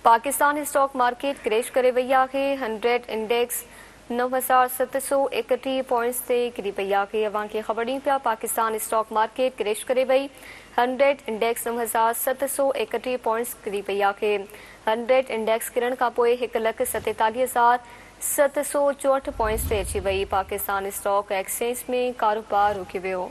Pakistan stock market crash करे वही आहे। 100 इंडेक्स 9731 पॉइंट्स से किरी पई आहे। अवां खे ख़बर ॾियूं पिया पाकिस्तान स्टॉक मार्केट क्रैश करे वही। 100 इंडेक्स 9731 पॉइंट्स किरी पई आहे। 100 इंडेक्स किरण खां पोइ 1,47,764 पॉइंट्स ते अची वई। पाकिस्तान स्टॉक एक्सचेंज में कारोबार रुकियो वियो।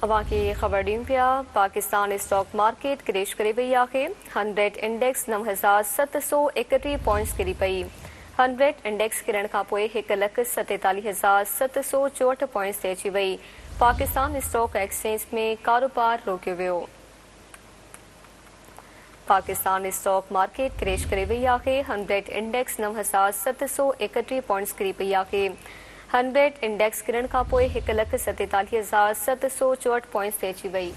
अवां खे ख़बर ॾियूं पिया पाकिस्तान स्टॉक मार्केट क्रैश करे वई आहे। 100 इंडेक्स 9731 पॉइंट्स किरी पई। 100 इंडेक्स किरण खां पोइ 1,47,764 पॉइंट्स ते अची वई। पाकिस्तान स्टॉक एक्सचेंज में कारोबार रोकियो वियो। पाकिस्तान स्टॉक मार्केट क्रैश करे वई आहे। 100 इंडेक्स 9731 पॉइंट्स किरी पई आहे। 100 इंडेक्स किरण खां पोइ 1,47,764 पॉइंट्स ते अची वई।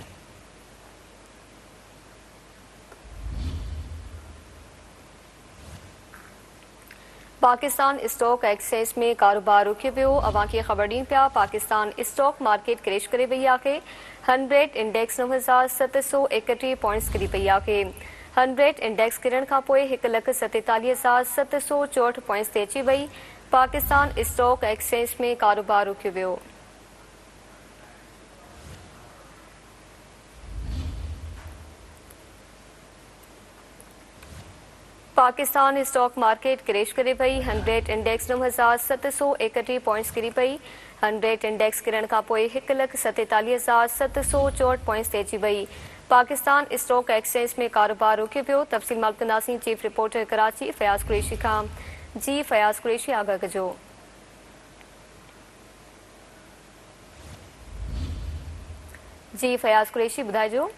पाकिस्तान स्टॉक एक्सचेंज में कारोबार रुकियो वियो। अवां खे ख़बर ॾियूं पिया पाकिस्तान स्टॉक मार्केट क्रैश करे वई आहे। 100 इंडेक्स 9731 पॉइंट्स किरी पई आहे। 100 इंडेक्स किरण खां पोइ 1,47,764 पॉइंट्स ते अची वई। पाकिस्तान स्टॉक एक्सचेंज में कारोबार रुकियो वियो। पाकिस्तान स्टॉक मार्केट क्रैश करे वई। 100 इंडेक्स 9731 पॉइंट्स किरी पई। 100 इंडेक्स किरण खां पोइ 1,47,764 पॉइंट्स ते अची वई। पाकिस्तान स्टॉक एक्सचेंज में कारोबार रुकियो वियो। तफ़सील मालूम कंदासीं चीफ रिपोर्टर कराची फयाज़ कुरैशी खां। जी फयाज़ कुरैशी आगाह कजो। जी फयाज़ कुरैशी ॿुधाइजो।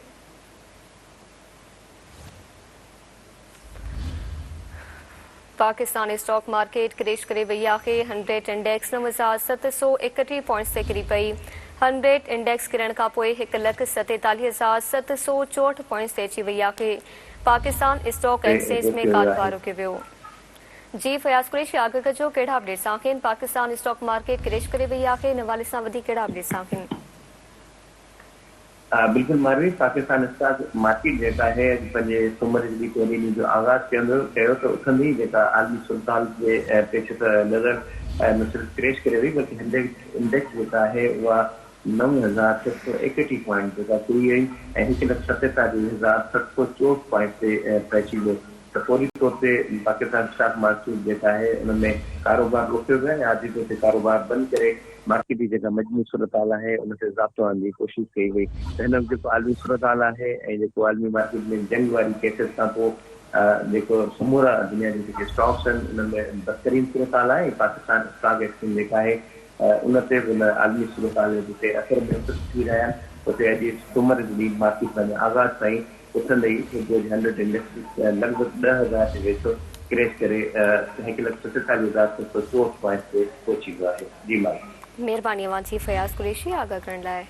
पाकिस्तान स्टॉक मार्केट क्रैश करे वई आहे। 100 इंडेक्स 9731 पॉइंट्स ते किरी पई। 100 इंडेक्स किरण खां पोइ 1,47,764 पॉइंट्स ते अची वई आहे। पाकिस्तान स्टॉक एक्सचेंज में कारोबार रुकियो वियो। जी फयाज़ कुरैशी आगाह कजो कहिड़ा अपडेट्स आहिनि। पाकिस्तान स्टॉक मार्केट क्रैश करे वई आहे, इन हवाले सां वधीक कहिड़ा अपडेट्स आहिनि? बिल्कुल मारवी पाकिस्तान स्टॉक मार्केट जेका है पंहिंजे सूमर जी पहले ॾींहं जो आगाज़ कयो त उथंदी जेका आलमी सुल्तान जे पेश नज़र न सिर्फ़ क्रैश करे वई बल्कि इंडेक्स जेका है उहा 9,731 पॉइंट जेका किरी वई ऐं 1,47,764 पॉइंट ते पहुची वियो। त फौरी तौर ते पाकिस्तान स्टॉक मार्केट जेका है उनमें कारोबार रोकियो वियो ऐं आजी तौर ते कारोबार बंदि करे मार्केट जी जेका मजमू सूरत हाल आहे उन ते ज़ाब्तो आणण जी कोशिशि कई वई। त हिन वक़्तु जेको आलमी सूरत हाल आहे ऐं जेको आलमी मार्केट में जंग वारी केसिस खां पोइ जेको समूरा दुनिया जे जेके स्टॉक्स आहिनि उन में बदतरीन सूरत हाल आहे। पाकिस्तान स्टॉक एक्सचेंज जेका आहे उन ते उन आलमी सूरत हाल जे असर में थी रहिया आहिनि। उते अॼु सूमर जे ॾींहुं मार्केट पंहिंजे आगाज़ ताईं उथंदे ई 100 इंडेक्स लॻभॻि 10,000 जे वेझो क्रैश करे 1,47,764 पॉइंट ते पहुची वियो आहे। जी मां महिरबानी अवां जी फयाज़ कुरैशी आगाह करण लाइ।